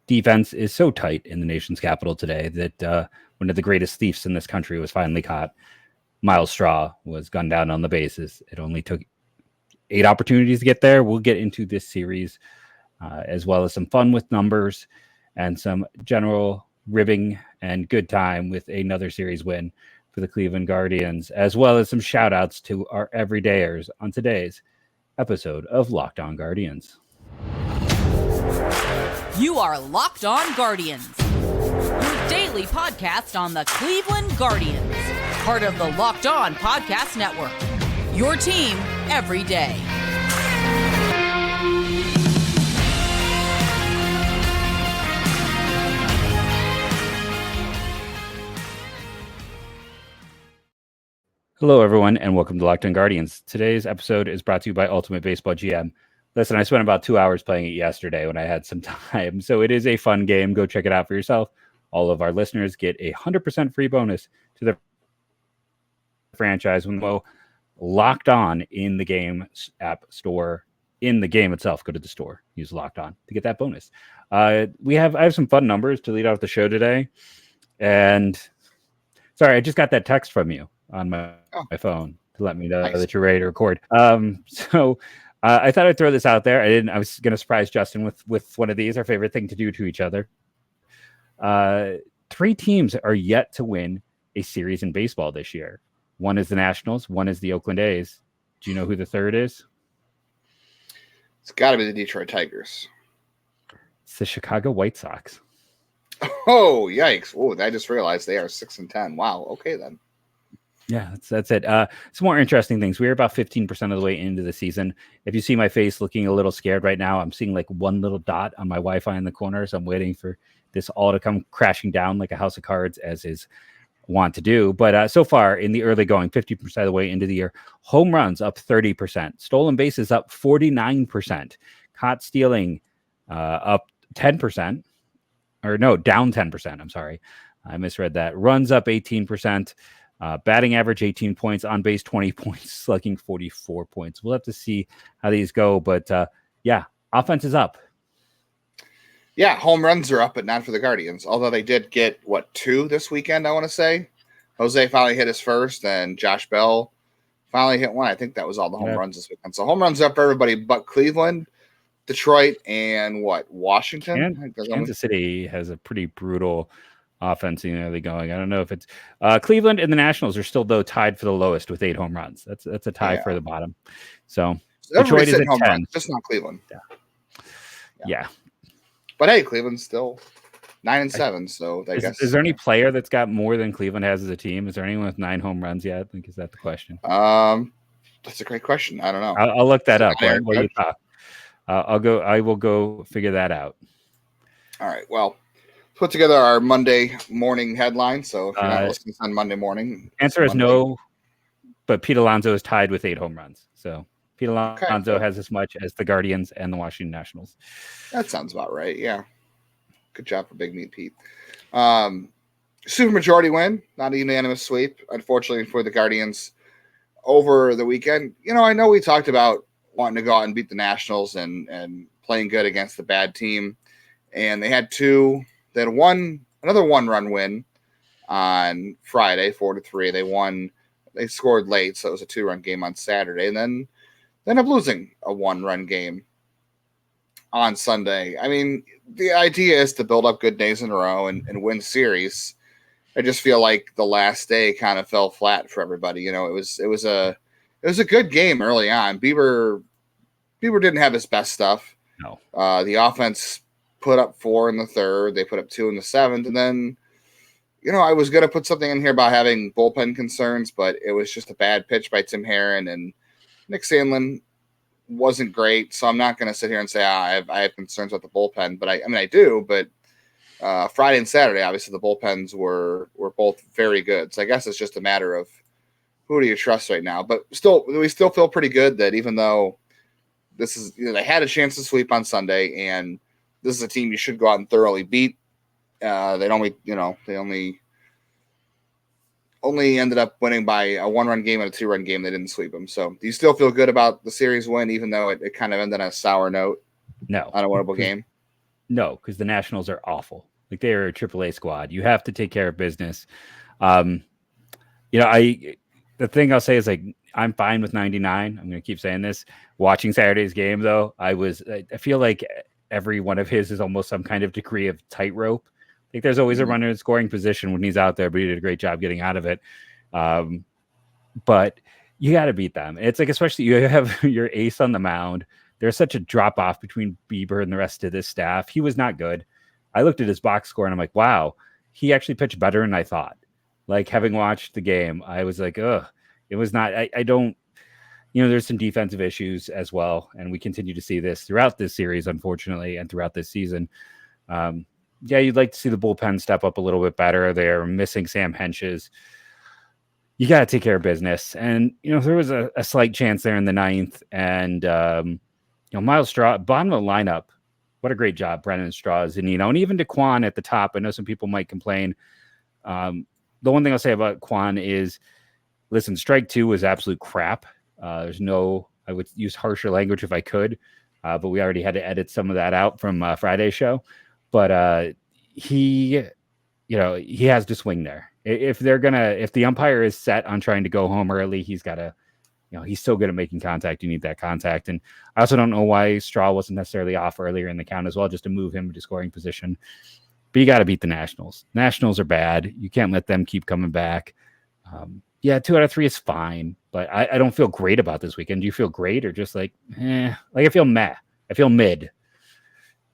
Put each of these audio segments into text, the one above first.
defense is so tight in the nation's capital today that one of the greatest thieves in this country was finally caught. Miles Straw was gunned down on the bases. It only took 8 opportunities to get there. We'll get into this series as well as some fun with numbers and some general ribbing and good time with another series win for the Cleveland Guardians, as well as some shout outs to our everydayers on today's episode of Locked On Guardians. You are Locked On Guardians, your daily podcast on the Cleveland Guardians, part of the Locked On Podcast Network, your team every day. Hello, everyone, and welcome to Locked On Guardians. Today's episode is brought to you by Ultimate Baseball GM. Listen, I spent about 2 hours playing it yesterday when I had some time, so it is a fun game. Go check it out for yourself. All of our listeners get a 100% free bonus to the franchise when we're Locked On in the game app store. In the game itself, go to the store, use Locked On to get that bonus. I have some fun numbers to lead off the show today. And sorry, I just got that text from you on my phone to let me know that you're ready to record. So I thought I'd throw this out there. I was going to surprise Justin with one of these, our favorite thing to do to each other. 3 teams are yet to win a series in baseball this year. One is the Nationals. One is the Oakland A's. Do you know who the third is? It's got to be the Detroit Tigers. It's the Chicago White Sox. Oh, yikes. Oh, I just realized they are 6-10. Wow. Okay, then. Yeah, that's it. Some more interesting things. We're about 15% of the way into the season. If you see my face looking a little scared right now, I'm seeing like one little dot on my Wi-Fi in the corner. So I'm waiting for this all to come crashing down like a house of cards, as is want to do. But so far in the early going, 50% of the way into the year, home runs up 30%, stolen bases up 49%, caught stealing up 10%, or no, down 10%. I'm sorry. I misread that. Runs up 18%. Batting average 18 points, on base 20 points, slugging 44 points. We'll have to see how these go, but yeah, offense is up. Yeah, home runs are up, but not for the Guardians. Although they did get 2 this weekend, I want to say. Jose finally hit his first, and Josh Bell finally hit one. I think that was all the home runs this weekend. So home runs up for everybody but Cleveland, Detroit, and Washington. Kansas City has a pretty brutal offense early going. I don't know if it's Cleveland and the Nationals are still though tied for the lowest with 8 home runs. That's a tie for the bottom. So Detroit is at 10. Runs, just not Cleveland. Yeah. But hey, Cleveland's still 9-7. So I guess. Is there any player that's got more than Cleveland has as a team? Is there anyone with 9 home runs yet? I think is that the question. That's a great question. I don't know. I'll look that up while you talk. I will go figure that out. All right. Well, put together our Monday morning headline. So if you're not listening on Monday morning, answer is no. But Pete Alonso is tied with 8 home runs. So Pete Alonso has as much as the Guardians and the Washington Nationals. That sounds about right. Yeah. Good job for Big Meat Pete. Super majority win, not a unanimous sweep, unfortunately, for the Guardians over the weekend. I know we talked about wanting to go out and beat the Nationals and playing good against the bad team. And they had 2. They had another 1-run win on Friday, 4-3. They scored late, so it was a 2-run game on Saturday, and then they ended up losing a 1-run game on Sunday. I mean, the idea is to build up good days in a row and win series. I just feel like the last day kind of fell flat for everybody. It was a good game early on. Bieber didn't have his best stuff. No. The offense put up 4 in the 3rd. They put up 2 in the 7th. And then, I was going to put something in here about having bullpen concerns, but it was just a bad pitch by Tim Herron, and Nick Sandlin wasn't great. So I'm not going to sit here and say I have concerns about the bullpen, but I do. But Friday and Saturday, obviously the bullpens were both very good. So I guess it's just a matter of who do you trust right now. But we still feel pretty good that even though this is, they had a chance to sweep on Sunday, and this is a team you should go out and thoroughly beat. They only ended up winning by a 1-run game and a 2-run game. They didn't sweep them. So do you still feel good about the series win, even though it kind of ended on a sour note? No. On a winnable game? No, because the Nationals are awful. Like they are a AAA squad. You have to take care of business. Um, the thing I'll say is like I'm fine with 99. I'm going to keep saying this. Watching Saturday's game though, I feel like every one of his is almost some kind of degree of tightrope. Like there's always a runner in scoring position when he's out there, but he did a great job getting out of it. But you got to beat them. It's like, especially you have your ace on the mound. There's such a drop off between Bieber and the rest of this staff. He was not good. I looked at his box score and I'm like, wow, he actually pitched better than I thought. Like having watched the game, I was like, ugh, it was not, I don't, there's some defensive issues as well. And we continue to see this throughout this series, unfortunately, and throughout this season. You'd like to see the bullpen step up a little bit better. They're missing Sam Henches. You got to take care of business. And, there was a slight chance there in the ninth. And, Miles Straw, bottom of the lineup, what a great job Brennan Straws. And, and even to Quan at the top, I know some people might complain. The one thing I'll say about Quan is, listen, strike two was absolute crap. I would use harsher language if I could, but we already had to edit some of that out from Friday's show. But he has to swing there. If the umpire is set on trying to go home early, he's got to, he's so good at making contact. You need that contact. And I also don't know why Straw wasn't necessarily off earlier in the count as well, just to move him to scoring position. But you got to beat the Nationals. Nationals are bad. You can't let them keep coming back. 2 out of 3 is fine, but I don't feel great about this weekend. Do you feel great or just like, Like I feel meh. I feel mid,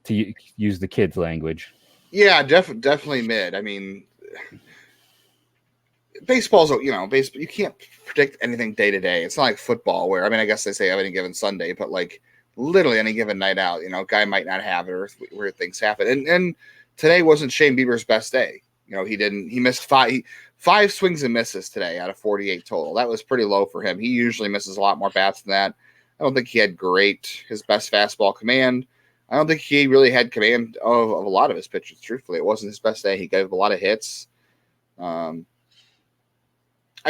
to use the kids' language. Yeah, definitely mid. I mean, baseball's, you can't predict anything day to day. It's not like football where, I guess they say any given Sunday, but like literally any given night out, guy might not have it or weird things happen. And today wasn't Shane Bieber's best day. He missed five swings and misses today out of 48 total. That was pretty low for him. He usually misses a lot more bats than that. I don't think he had his best fastball command. I don't think he really had command of a lot of his pitches, truthfully. It wasn't his best day. He gave a lot of hits. I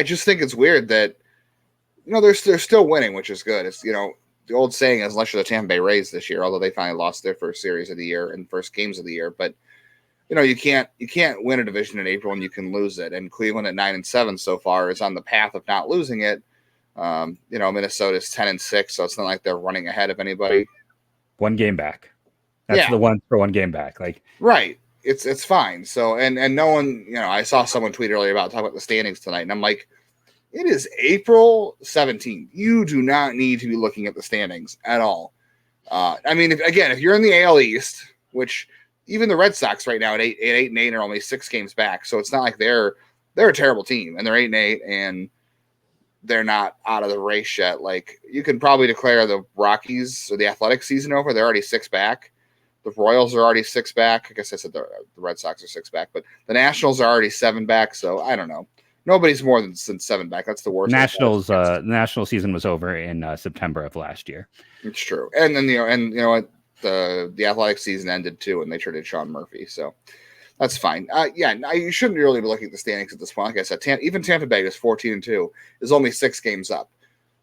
just think it's weird that, they're still winning, which is good. It's, the old saying is, unless you're the Tampa Bay Rays this year, although they finally lost their first series of the year and first games of the year. But, you can't win a division in April and you can lose it. And Cleveland at 9-7 so far is on the path of not losing it. Minnesota's 10-6, so it's not like they're running ahead of anybody. 1 game back. That's the one for 1 game back. Like, right. It's fine. So, and no one, I saw someone tweet earlier about talking about the standings tonight, and I'm like, it is April 17th. You do not need to be looking at the standings at all. If you're in the AL East, which even the Red Sox right now at 8-8 are only 6 games back. So it's not like they're a terrible team and they're 8-8 and they're not out of the race yet. Like, you can probably declare the Rockies or the Athletic season over. They're already 6 back. The Royals are already 6 back. I guess I said the Red Sox are 6 back, but the Nationals are already 7 back. So I don't know. Nobody's more than 7 back. That's the worst. The national season was over in September of last year. It's true. And then, what? The Athletic season ended too, and they traded Sean Murphy. So that's fine. You shouldn't really be looking at the standings at this point. Like I said, even Tampa Bay is 14-2, is only 6 games up.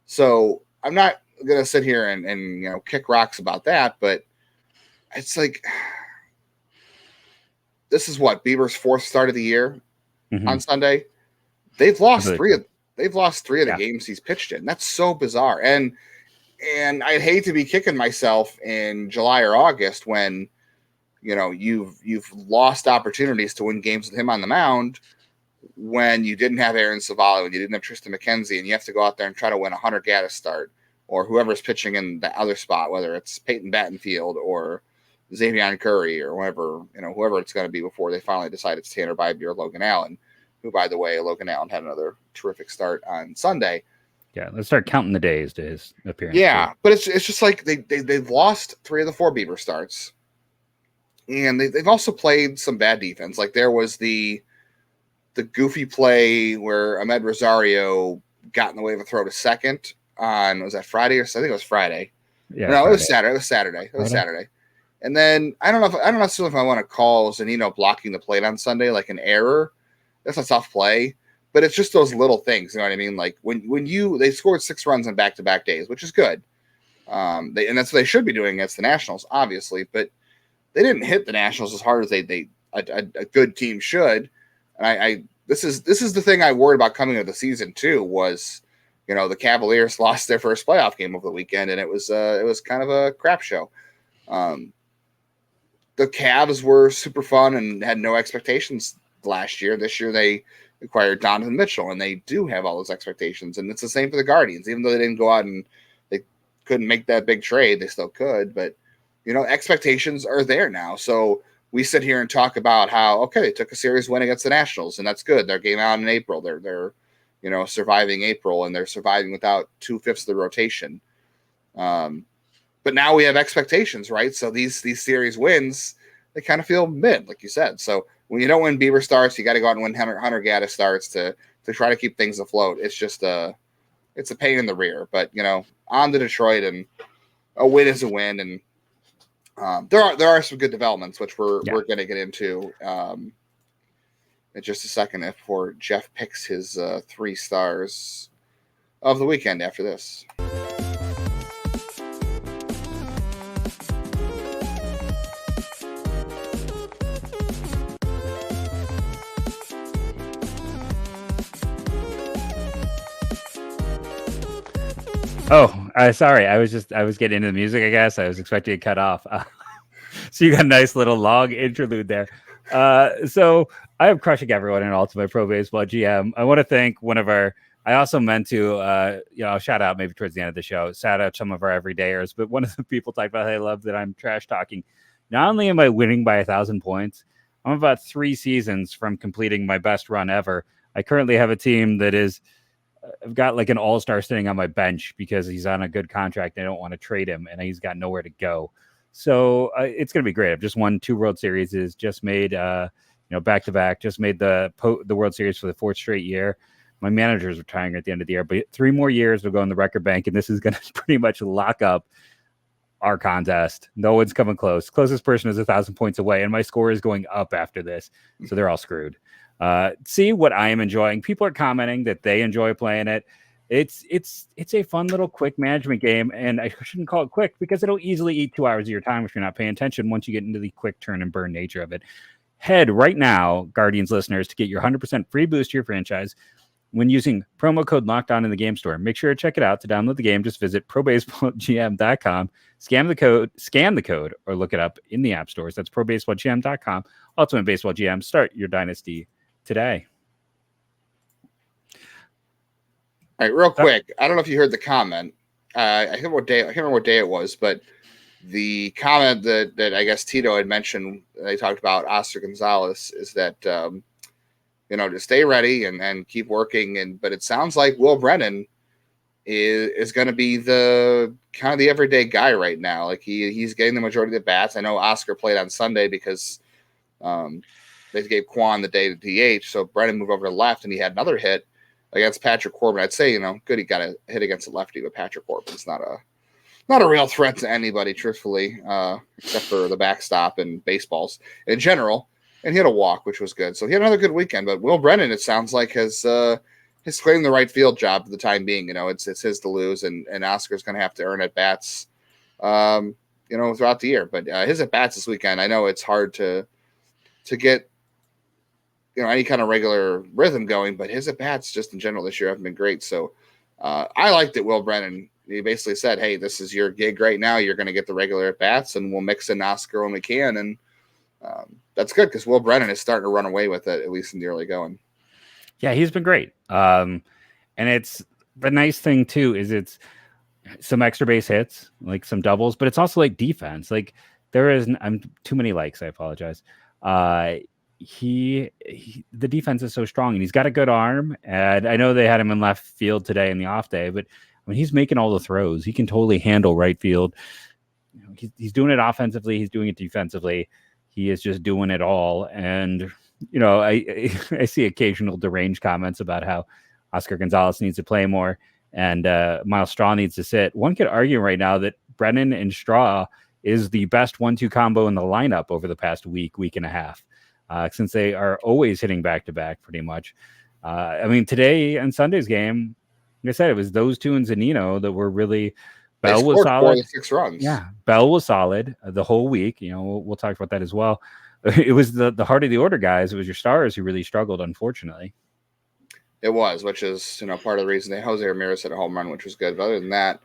So I'm not going to sit here and kick rocks about that, but it's like, this is what, Bieber's 4th start of the year on Sunday. They've lost 3 of the games he's pitched in. That's so bizarre. And I'd hate to be kicking myself in July or August when, you've lost opportunities to win games with him on the mound when you didn't have Aaron Civale, when you didn't have Tristan McKenzie, and you have to go out there and try to win a Hunter Gaddis start, or whoever's pitching in the other spot, whether it's Peyton Battenfield or Xavier Curry or whoever it's going to be before they finally decide it's Tanner Bybee or Logan Allen, who, by the way, Logan Allen had another terrific start on Sunday. Yeah, let's start counting the days to his appearance. Yeah, but it's just like they've lost 3 of the 4 Bieber starts, and they've also played some bad defense. Like there was the goofy play where Ahmed Rosario got in the way of a throw to second on, was that Friday or I think it was Friday. Yeah, no, Friday. It was Saturday. It was Saturday. And then I don't know if I want to call Zunino blocking the plate on Sunday like an error. That's a tough play. But it's just those little things, you know what I mean? Like when they scored 6 runs on back-to-back days, which is good. And that's what they should be doing against the Nationals, obviously. But they didn't hit the Nationals as hard as a good team should. And this is the thing I worried about coming into the season too, was, the Cavaliers lost their first playoff game over the weekend, and it was kind of a crap show. The Cavs were super fun and had no expectations last year. This year they acquired Donovan Mitchell, and they do have all those expectations. And it's the same for the Guardians. Even though they didn't go out and they couldn't make that big trade, they still could. But, expectations are there now. So we sit here and talk about how, okay, they took a series win against the Nationals, and that's good. They're game out in April. They're surviving April, and they're surviving without 2/5 of the rotation. But now we have expectations, right? So these series wins, they kind of feel mid, like you said. So when you don't win Bieber starts, you got to go out and win Hunter Gaddis starts to try to keep things afloat. It's just it's a pain in the rear. But on to Detroit, and a win is a win. And there are some good developments, which we're going to get into in just a second before Jeff picks his 3 stars of the weekend after this. Oh, sorry. I was getting into the music, I guess. I was expecting to cut off. So you got a nice little long interlude there. So I am crushing everyone in Ultimate Pro Baseball GM. I want to thank I also meant to, shout out maybe towards the end of the show, shout out some of our everydayers, but one of the people talked about how they love that I'm trash talking. Not only am I winning by 1,000 points, I'm about 3 seasons from completing my best run ever. I currently have a team that is, I've got like an all-star sitting on my bench because he's on a good contract and I don't want to trade him, and he's got nowhere to go. So it's going to be great. I've just won 2 World Series, just made, back-to-back, just made the World Series for the 4th straight year. My manager is retiring at the end of the year, but 3 more years will go in the record bank, and this is going to pretty much lock up our contest. No one's coming close. Closest person is 1,000 points away, and my score is going up after this. So they're all screwed. See what I am enjoying. People are commenting that they enjoy playing it. It's a fun little quick management game, and I shouldn't call it quick because it'll easily eat 2 hours of your time if you're not paying attention once you get into the quick turn and burn nature of it. Head right now, Guardians listeners, to get your 100% free boost to your franchise when using promo code LOCKEDON in the game store. Make sure to check it out. To download the game, just visit probaseballgm.com, scan the code, or look it up in the app stores. That's probaseballgm.com. Ultimate Baseball GM. Start your dynasty today. All right, real quick. I don't know if you heard the comment. I can't remember what day it was, but the comment that I guess Tito had mentioned, they talked about Oscar Gonzalez, is that to stay ready and keep working. But it sounds like Will Brennan is going to be the kind of the everyday guy right now. Like he's getting the majority of the bats. I know Oscar played on Sunday because they gave Quan the day to DH, so Brennan moved over to left, and he had another hit against Patrick Corbin. I'd say, good, he got a hit against a lefty, but Patrick Corbin's not a real threat to anybody, truthfully, except for the backstop and baseballs in general. And he had a walk, which was good. So he had another good weekend. But Will Brennan, it sounds like, has claimed the right field job for the time being. It's his to lose, and Oscar's going to have to earn at bats, throughout the year. But his at bats this weekend, I know it's hard to get any kind of regular rhythm going, but his at bats just in general this year haven't been great. So I liked it. Will Brennan, he basically said, "Hey, this is your gig right now. You're going to get the regular at bats, and we'll mix in Oscar when we can." And that's good because Will Brennan is starting to run away with it, at least in the early going. Yeah, he's been great. And it's the nice thing too is it's some extra base hits, like some doubles, but it's also like defense. Like I'm too many likes. I apologize. The defense is so strong, and he's got a good arm. And I know they had him in left field today in the off day, but when he's making all the throws, he can totally handle right field. He's doing it offensively. He's doing it defensively. He is just doing it all. And, I see occasional deranged comments about how Oscar Gonzalez needs to play more and Miles Straw needs to sit. One could argue right now that Brennan and Straw is the best 1-2 combo in the lineup over the past week and a half, since they are always hitting back-to-back pretty much. Today in Sunday's game, like I said, it was those two and Zunino that were really They Bell was scored 4 of solid. the 6 runs. Yeah, Bell was solid the whole week. You know, we'll talk about that as well. It was the heart of the order guys. It was your stars who really struggled, unfortunately. It was, which is, part of the reason that Jose Ramirez hit a home run, which was good. But other than that,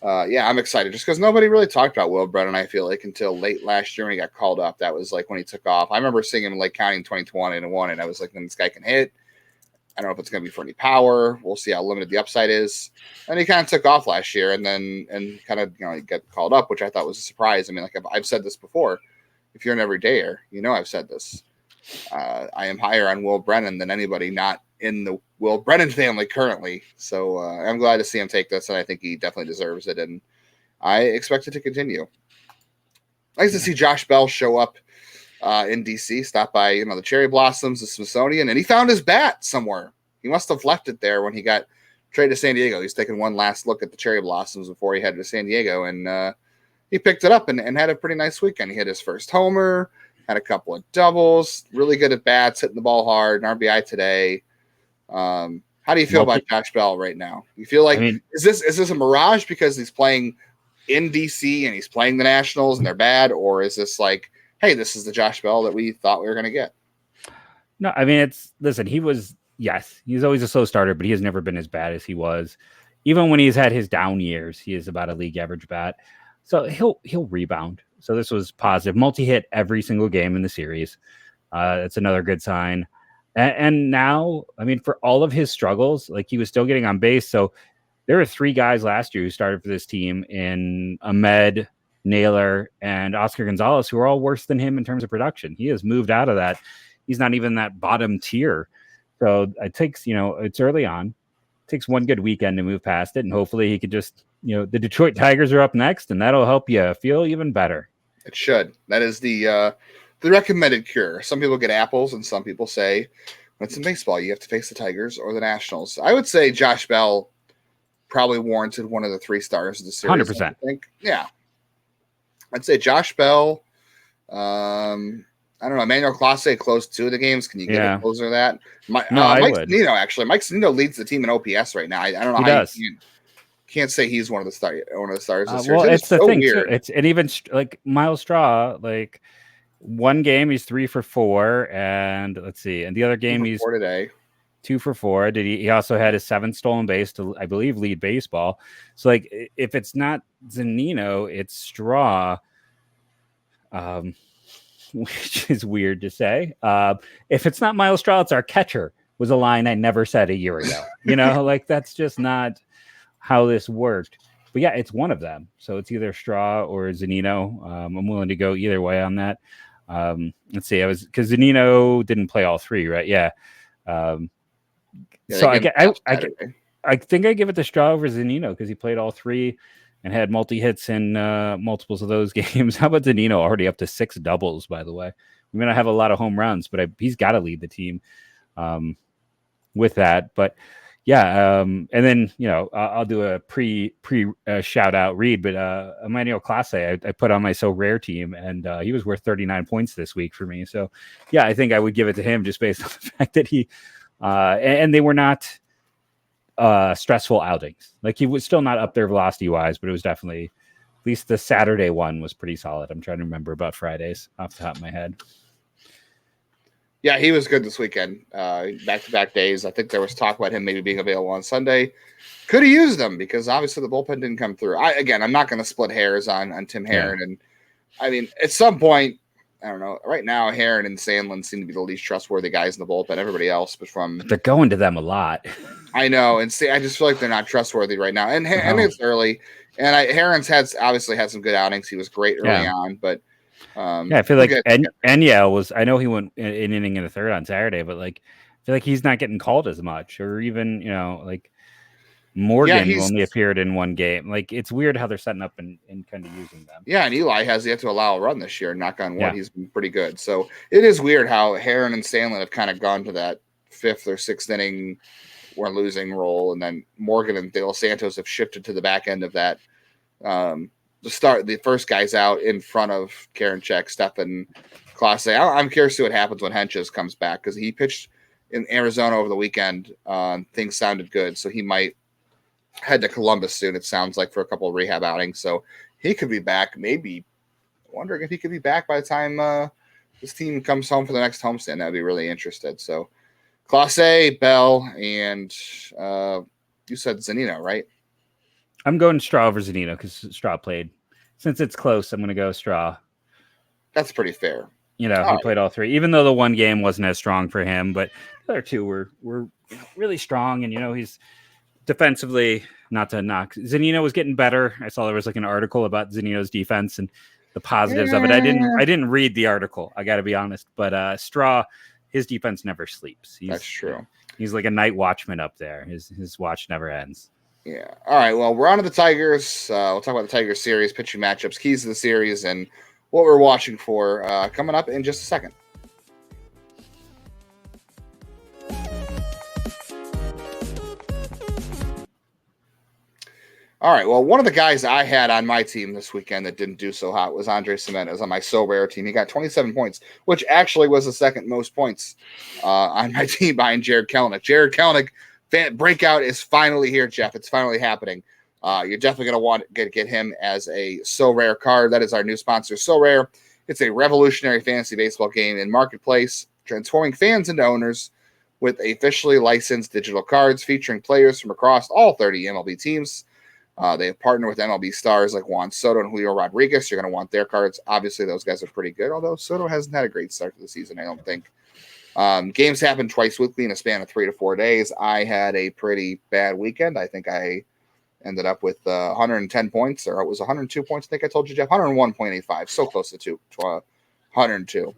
I'm excited just because nobody really talked about Will Brennan, I feel like, until late last year when he got called up. That was like when he took off. I remember seeing him in Lake County in 2021, and I was like, then this guy can hit. I don't know if it's going to be for any power. We'll see how limited the upside is. And he kind of took off last year and kind of, he got called up, which I thought was a surprise. I mean, like I've said this before. If you're an everydayer, I've said this. I am higher on Will Brennan than anybody not in the Will Brennan family currently. So I'm glad to see him take this, and I think he definitely deserves it. And I expect it to continue. Nice to see Josh Bell show up in DC, stop by, the Cherry Blossoms, the Smithsonian, and he found his bat somewhere. He must have left it there when he got traded to San Diego. He's taking one last look at the Cherry Blossoms before he headed to San Diego, and he picked it up and had a pretty nice weekend. He hit his first homer, had a couple of doubles, really good at bats, hitting the ball hard, an RBI today. How do you feel about Josh Bell right now? You feel like, is this a mirage because he's playing in DC and he's playing the Nationals and they're bad, or is this like, hey, this is the Josh Bell that we thought we were going to get? No, he's always a slow starter, but he has never been as bad as he was. Even when he's had his down years, he is about a league average bat. So he'll rebound. So this was positive. Multi-hit every single game in the series. That's another good sign. And now, for all of his struggles, like he was still getting on base. So there were 3 guys last year who started for this team in Ahmed, Naylor, and Oscar Gonzalez, who are all worse than him in terms of production. He has moved out of that. He's not even that bottom tier. So it takes, it's early on. It takes one good weekend to move past it. And hopefully he could just, the Detroit Tigers are up next, and that'll help you feel even better. It should. That is the recommended cure. Some people get apples, and some people say when it's in baseball, you have to face the Tigers or the Nationals. I would say Josh Bell probably warranted one of the 3 stars of the series. 100%. I think. Yeah. I'd say Josh Bell. I don't know. Emmanuel Clase closed 2 of the games. Can you get a closer to that? Mike Zunino, actually. Mike Zunino leads the team in OPS right now. I don't know he how does. you can't say he's one of the stars this year. Well, it's the thing weird. Too. It's and even like Miles Straw, like one game he's 3 for 4, and let's see, and the other game he's 4 today. 2 for 4. He also had his 7th stolen base to, I believe, lead baseball. So like if it's not Zunino, it's Straw. Which is weird to say. If it's not Miles Straw, it's our catcher, was a line I never said a year ago. Like that's just not how this worked. But yeah, it's one of them. So it's either Straw or Zunino. I'm willing to go either way on that. Let's see. Because Zunino didn't play all 3, right? Yeah. So I think I give it to Straw over Zunino because he played all 3 and had multi-hits in multiples of those games. How about Zunino, already up to 6 doubles, by the way? We're going to have a lot of home runs, but he's got to lead the team with that. But yeah, and then, I'll do a pre shout-out read, but Emmanuel Clase, I put on my So Rare team, and he was worth 39 points this week for me. So, yeah, I think I would give it to him just based on the fact that he and they were not stressful outings. Like he was still not up there velocity wise, but it was definitely, at least the Saturday one was pretty solid. I'm trying to remember about Fridays off the top of my head. Yeah, he was good this weekend. Back-to-back days. I think there was talk about him maybe being available on Sunday. Could have used them because obviously the bullpen didn't come through. I'm not going to split hairs on Tim Herron. And at some point, I don't know. Right now, Herron and Sandlin seem to be the least trustworthy guys in the bullpen. Everybody else, but they're going to them a lot. I know, and I just feel like they're not trustworthy right now. And it's early, and Herron's obviously had some good outings. He was great early on, but I feel like Enyel was. I know he went an inning in the 3rd on Saturday, but like I feel like he's not getting called as much, or even like Morgan only appeared in 1 game. Like it's weird how they're setting up and kind of using them. Yeah, and Eli has yet to allow a run this year. Knock on wood, he's been pretty good. So it is weird how Herron and Stanley have kind of gone to that 5th or 6th inning we're losing role, and then Morgan and De Los Santos have shifted to the back end of that. The first guys out in front of Karinchak, Stefan, Clase. I'm curious to see what happens when Henches comes back because he pitched in Arizona over the weekend. Things sounded good, so he might head to Columbus soon, it sounds like, for a couple of rehab outings. So he could be back. Maybe wondering if he could be back by the time this team comes home for the next homestand. That'd be really interested. So Clase, Bell, and you said Zunino, right? I'm going Straw over Zunino because Straw played. Since it's close, I'm going to go Straw. That's pretty fair. He played all three, even though the one game wasn't as strong for him, but the other two were really strong. And, he's defensively, not to knock. Zunino was getting better. I saw there was like an article about Zunino's defense and the positives of it. I didn't read the article. I got to be honest, but Straw, his defense never sleeps. That's true. He's like a night watchman up there. His watch never ends. Yeah. All right. Well, we're on to the Tigers. We'll talk about the Tigers series, pitching matchups, keys to the series, and what we're watching for coming up in just a second. All right. Well, one of the guys I had on my team this weekend that didn't do so hot was Andres Gimenez on my So Rare team. He got 27 points, which actually was the second most points on my team behind Jared Kelenic. Jared Kelenic breakout is finally here, Jeff. It's finally happening. You're definitely going to want to get him as a So Rare card. That is our new sponsor, So Rare. It's a revolutionary fantasy baseball game in Marketplace, transforming fans into owners with officially licensed digital cards featuring players from across all 30 MLB teams. They have partnered with MLB stars like Juan Soto and Julio Rodriguez. You're going to want their cards. Obviously, those guys are pretty good, although Soto hasn't had a great start to the season, I don't think. Games happen twice weekly in a span of 3 to 4 days. I had a pretty bad weekend. I think I ended up with 110 points, or it was 102 points. I think I told you, Jeff, 101.85. So close to 102.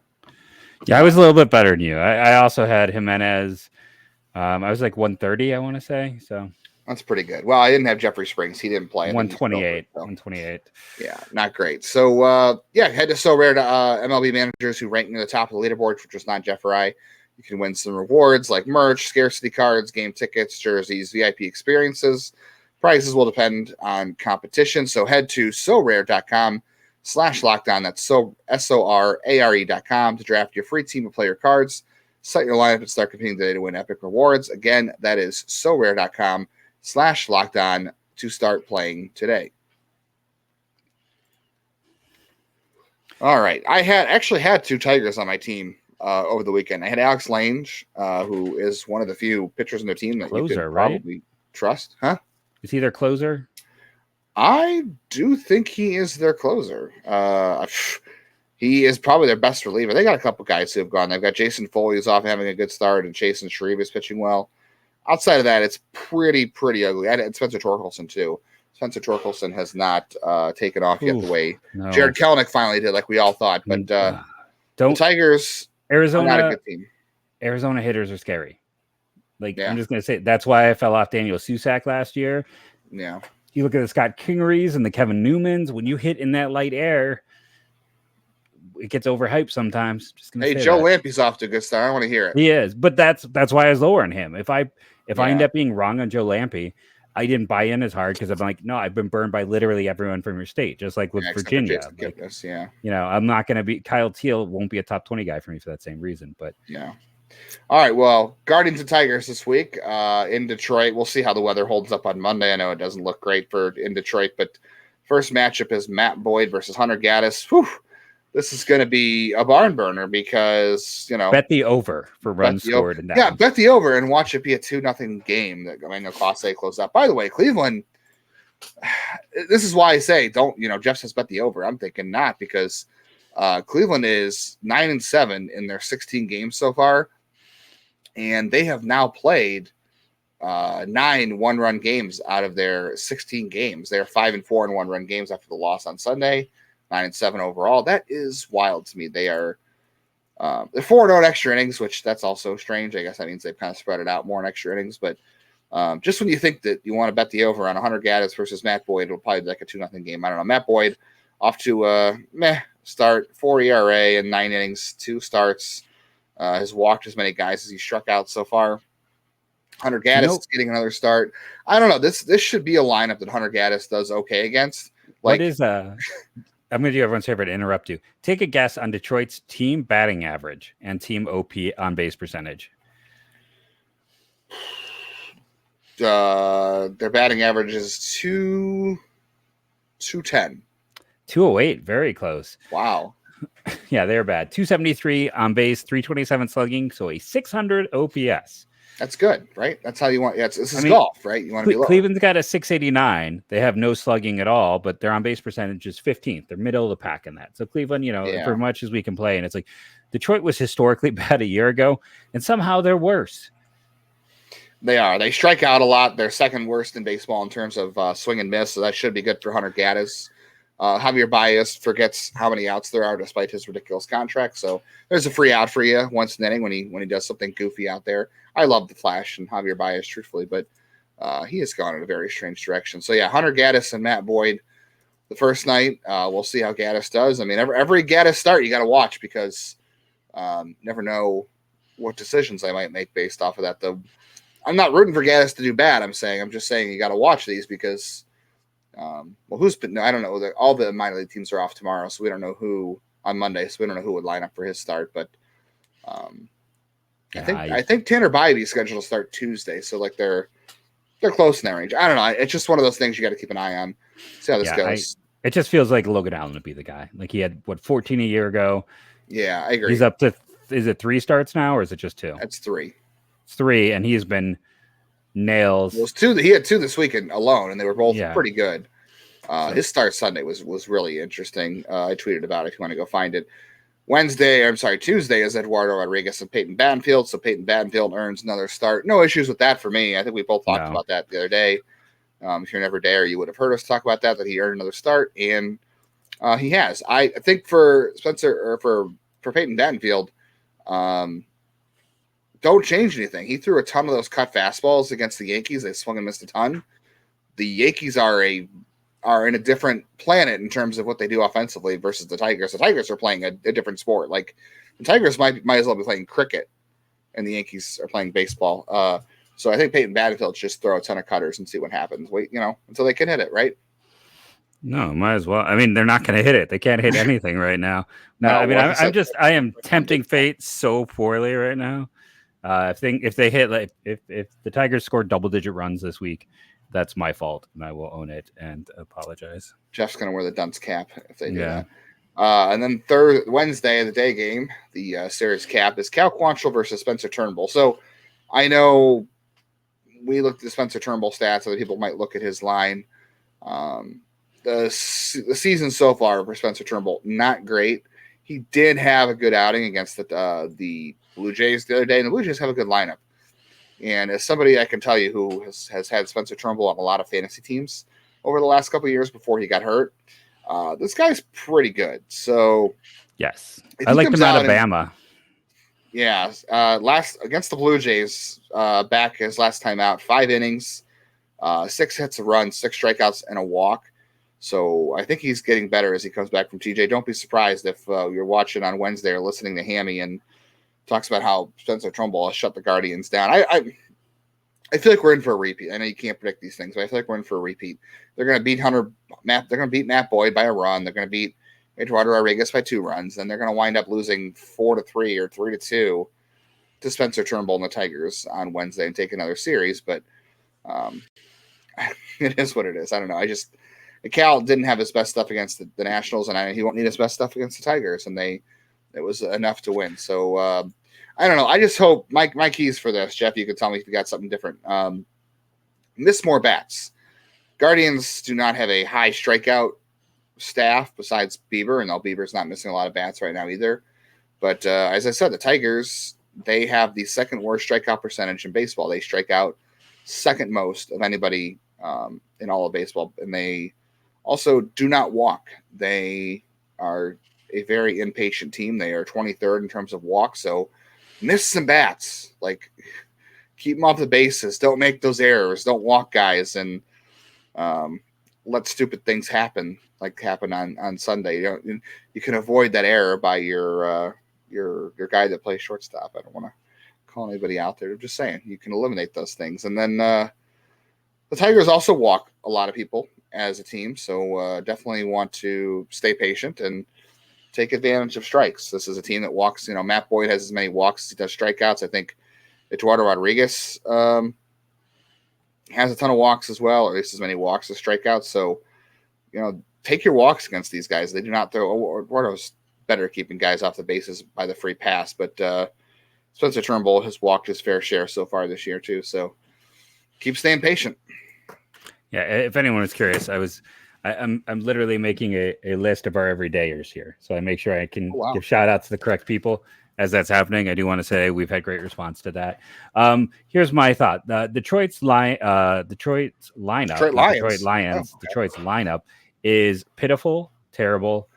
Yeah, I was a little bit better than you. I also had Jimenez. I was like 130, I want to say. So that's pretty good. Well, I didn't have Jeffrey Springs. He didn't play. 128. 128. Yeah, not great. So, head to So Rare to MLB managers who rank near the top of the leaderboard, which was not Jeff or I. You can win some rewards like merch, scarcity cards, game tickets, jerseys, VIP experiences. Prices will depend on competition. So head to sorare.com/lockdown. That's SORARE.com to draft your free team of player cards. Set your lineup and start competing today to win epic rewards. Again, that is sorare.com/lockdown to start playing today. All right. I actually had two Tigers on my team over the weekend. I had Alex Lange, who is one of the few pitchers in their team that you could probably trust. Huh? Is he their closer? I do think he is their closer. He is probably their best reliever. They got a couple guys who have gone. They've got Jason Foley, who's off having a good start, and Chasen Shreve is pitching well. Outside of that, it's pretty ugly. I had Spencer Torkelson, too. Spencer Torkelson has not taken off yet the way Jared Kelenic finally did, like we all thought. But the Tigers Arizona, are not a good team. Arizona hitters are scary. I'm just going to say, that's why I fell off Daniel Susac last year. Yeah. You look at the Scott Kingerys and the Kevin Newmans. When you hit in that light air, it gets overhyped sometimes. Hey, Joe Lampe's off to a good start. I want to hear it. He is, but that's why I was lowering him. If I end up being wrong on Joe Lampe, I didn't buy in as hard because I'm like, no, I've been burned by literally everyone from your state, just like with Virginia. I'm not going to be Kyle Teal won't be a top 20 guy for me for that same reason. But yeah. All right. Well, Guardians and Tigers this week in Detroit. We'll see how the weather holds up on Monday. I know it doesn't look great in Detroit, but first matchup is Matt Boyd versus Hunter Gaddis. Whew. This is going to be a barn burner because, bet the over for runs scored. In that one. Bet the over and watch it be a 2-0 game. Class A closed up. By the way, Cleveland, this is why I say don't, Jeff says bet the over. I'm thinking not because Cleveland is 9-7 in their 16 games so far. And they have now played 9 one-run games out of their 16 games. They're 5-4 in one-run games after the loss on Sunday. 9-7 overall. That is wild to me. They are they're 4-0 in extra innings, which that's also strange. I guess that means they've kind of spread it out more in extra innings. But just when you think that you want to bet the over on Hunter Gaddis versus Matt Boyd, it'll probably be like a 2-0 game. I don't know. Matt Boyd off to a start, 4 ERA in 9 innings, 2 starts. Has walked as many guys as he struck out so far. Hunter Gaddis is getting another start. I don't know. This should be a lineup that Hunter Gaddis does okay against. What is I'm going to do everyone's favorite to interrupt you. Take a guess on Detroit's team batting average and team OP on base percentage. Their batting average is 210. 208, very close. Wow. Yeah, they're bad. 273 on base, 327 slugging, so a 600 OPS. That's good, right? That's how you want. Yeah, this is golf, right? You want to be low. Cleveland's got a 689. They have no slugging at all, but their on base percentage is 15th. They're middle of the pack in that. So Cleveland, for much as we can play, and it's like Detroit was historically bad a year ago, and somehow they're worse. They are. They strike out a lot. They're second worst in baseball in terms of swing and miss, so that should be good for Hunter Gaddis. Javier Baez forgets how many outs there are despite his ridiculous contract. So there's a free out for you once an inning when he does something goofy out there. I love the Flash and Javier Baez, truthfully, but he has gone in a very strange direction. So, yeah, Hunter Gaddis and Matt Boyd the first night. We'll see how Gaddis does. I mean, every Gaddis start you got to watch because never know what decisions they might make based off of that. I'm not rooting for Gaddis to do bad. I'm just saying you got to watch these because I don't know. All the minor league teams are off tomorrow, so we don't know who on Monday. So we don't know who would line up for his start. But I think Tanner Bybee is scheduled to start Tuesday, so like they're close in that range. I don't know. It's just one of those things you got to keep an eye on. See how this goes. It just feels like Logan Allen would be the guy. Like he had 14 a year ago. Yeah, I agree. He's up to is it 3 starts now or is it just 2? That's 3. It's 3, and he's been nails. It was 2. He had 2 this weekend alone, and they were both pretty good. His start Sunday was really interesting. I tweeted about it if you want to go find it. Tuesday is Eduardo Rodriguez and Peyton Banfield. So Peyton Banfield earns another start. No issues with that for me. I think we both talked about that the other day. If you're never there, you would have heard us talk about that he earned another start, and he has. I think for Spencer or for Peyton Banfield, don't change anything. He threw a ton of those cut fastballs against the Yankees. They swung and missed a ton. The Yankees are in a different planet in terms of what they do offensively versus the Tigers. The Tigers are playing a different sport. Like the Tigers might as well be playing cricket, and the Yankees are playing baseball. So I think Peyton Banfield just throw a ton of cutters and see what happens. Wait, until they can hit it, right? No, might as well. I mean, they're not going to hit it. They can't hit anything right now. No, I mean, I am tempting fate so poorly right now. If they hit if the Tigers scored double-digit runs this week, that's my fault, and I will own it and apologize. Jeff's going to wear the dunce cap if they do that. And then Wednesday, the day game, the series cap is Cal Quantrill versus Spencer Turnbull. So I know we looked at the Spencer Turnbull stats. Other people might look at his line. The season so far for Spencer Turnbull, not great. He did have a good outing against the Blue Jays the other day, and the Blue Jays have a good lineup. And as somebody I can tell you who has had Spencer Turnbull on a lot of fantasy teams over the last couple of years before he got hurt, this guy's pretty good. So yes, I liked him out of Bama. Last against the Blue Jays, back his last time out, 5 innings, 6 hits, a run, 6 strikeouts, and a walk. So I think he's getting better as he comes back from TJ. Don't be surprised if you're watching on Wednesday or listening to Hammy and talks about how Spencer Turnbull has shut the Guardians down. I feel like we're in for a repeat. I know you can't predict these things, but I feel like we're in for a repeat. They're going to beat They're going to beat Matt Boyd by a run. They're going to beat Eduardo Rodriguez by 2 runs. Then they're going to wind up losing 4-3 or 3-2 to Spencer Turnbull and the Tigers on Wednesday and take another series. But it is what it is. I don't know. Cal didn't have his best stuff against the Nationals, and he won't need his best stuff against the Tigers, and it was enough to win. So I don't know. I just hope my keys for this, Jeff, you could tell me if you got something different. Miss more bats. Guardians do not have a high strikeout staff besides Bieber, and Bieber's not missing a lot of bats right now either. But as I said, the Tigers, they have the second worst strikeout percentage in baseball. They strike out second most of anybody in all of baseball, and they also do not walk. They are a very impatient team. They are 23rd in terms of walks, so miss some bats. Like, keep them off the bases. Don't make those errors. Don't walk guys, and let stupid things happen, like happen on Sunday. You can avoid that error by your guy that plays shortstop. I don't want to call anybody out there. I'm just saying you can eliminate those things. And then the Tigers also walk a lot of people as a team, so definitely want to stay patient and take advantage of strikes. This is a team that walks. Matt Boyd has as many walks as he does strikeouts. I think Eduardo Rodriguez has a ton of walks as well, or at least as many walks as strikeouts. So, take your walks against these guys. They do not throw. Eduardo's better at keeping guys off the bases by the free pass, but Spencer Turnbull has walked his fair share so far this year too. So keep staying patient. Yeah, if anyone was curious, I'm literally making a list of our everydayers here, so I make sure I can give shout outs to the correct people as that's happening. I do want to say we've had great response to that. Here's my thought: Detroit's lineup, Detroit's lineup is pitiful, terrible.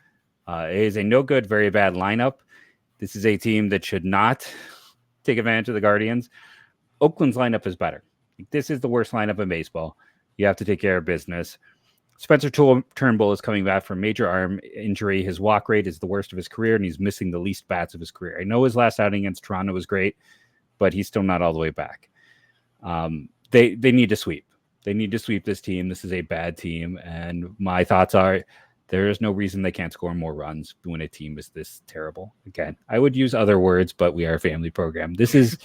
It is a no good, very bad lineup. This is a team that should not take advantage of the Guardians. Oakland's lineup is better. This is the worst lineup in baseball. You have to take care of business. Spencer Turnbull is coming back from major arm injury. His walk rate is the worst of his career, and he's missing the least bats of his career. I know his last outing against Toronto was great, but he's still not all the way back. They need to sweep. They need to sweep this team. This is a bad team, and my thoughts are there is no reason they can't score more runs when a team is this terrible. Again, I would use other words, but we are a family program. This is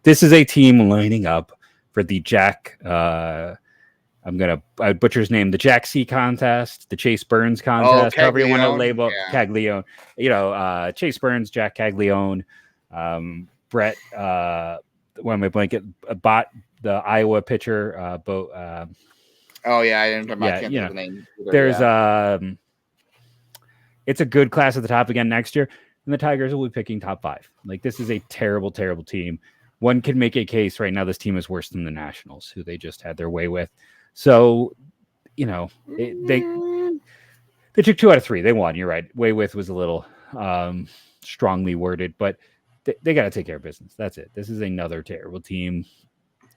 a team lining up for the Jack. I butcher his name, the Jack C contest, the Chase Burns contest, however you want to label Caglione. Chase Burns, Jack Caglione, Brett. What am I blanking? Bot the Iowa pitcher. I can't think of the name. There's it's a good class at the top again next year, and the Tigers will be picking top 5. Like, this is a terrible, terrible team. One could make a case right now. This team is worse than the Nationals, who they just had their way with. So, they took 2 out of 3. They won. You're right. Way with was a little strongly worded, but they got to take care of business. That's it. This is another terrible team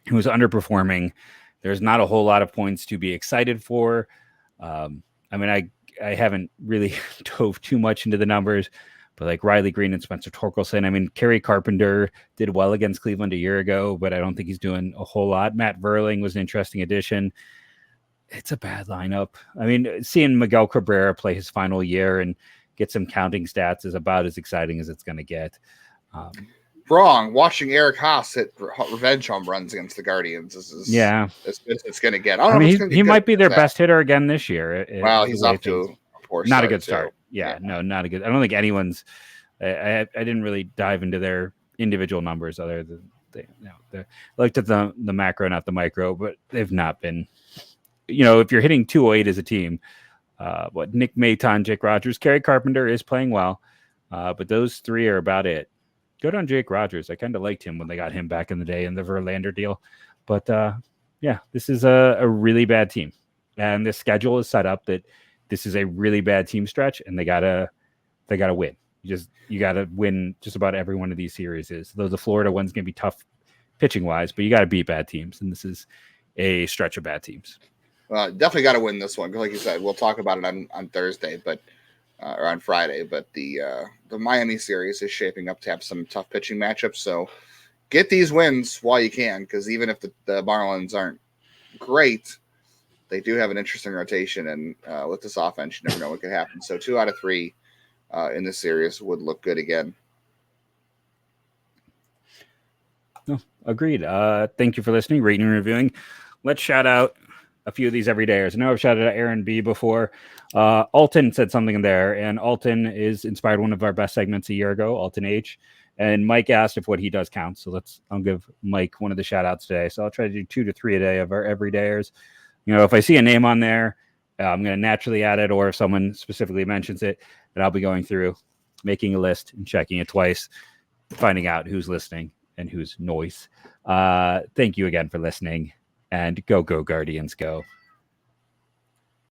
who is underperforming. There's not a whole lot of points to be excited for. I haven't really dove too much into the numbers, but like Riley Green and Spencer Torkelson. Kerry Carpenter did well against Cleveland a year ago, but I don't think he's doing a whole lot. Matt Verling was an interesting addition. It's a bad lineup. Seeing Miguel Cabrera play his final year and get some counting stats is about as exciting as it's going to get. Wrong. Watching Eric Haas hit revenge home runs against the Guardians is as good as it's going to get. He might be their best hitter again this year. He's off to a poor start. Not a good start. No, not a good. I don't think anyone's. I didn't really dive into their individual numbers other than they looked at the macro, not the micro, but they've not been. If you're hitting 208 as a team, Nick Maton, Jake Rogers, Kerry Carpenter is playing well, but those 3 are about it. Good on Jake Rogers. I kind of liked him when they got him back in the day in the Verlander deal. But this is a really bad team. And the schedule is set up that this is a really bad team stretch, and they gotta win. You gotta win just about every one of these series. Though the Florida one's gonna be tough pitching wise, but you gotta beat bad teams, and this is a stretch of bad teams. Definitely got to win this one. Like you said, we'll talk about it on Thursday, or on Friday. But the Miami series is shaping up to have some tough pitching matchups. So get these wins while you can, because even if the Marlins aren't great, they do have an interesting rotation. And with this offense, you never know what could happen. So 2 out of 3 in this series would look good again. No, agreed. Thank you for listening, rating, and reviewing. Let's shout out a few of these everydayers. I know I've shouted out Aaron B before. Alton said something in there, and Alton is inspired one of our best segments a year ago, Alton H. And Mike asked if what he does counts. So I'll give Mike one of the shout outs today. So I'll try to do 2 to 3 a day of our everydayers. If I see a name on there, I'm going to naturally add it, or if someone specifically mentions it, then I'll be going through, making a list and checking it twice, finding out who's listening and who's noise. Thank you again for listening. And go Guardians, go.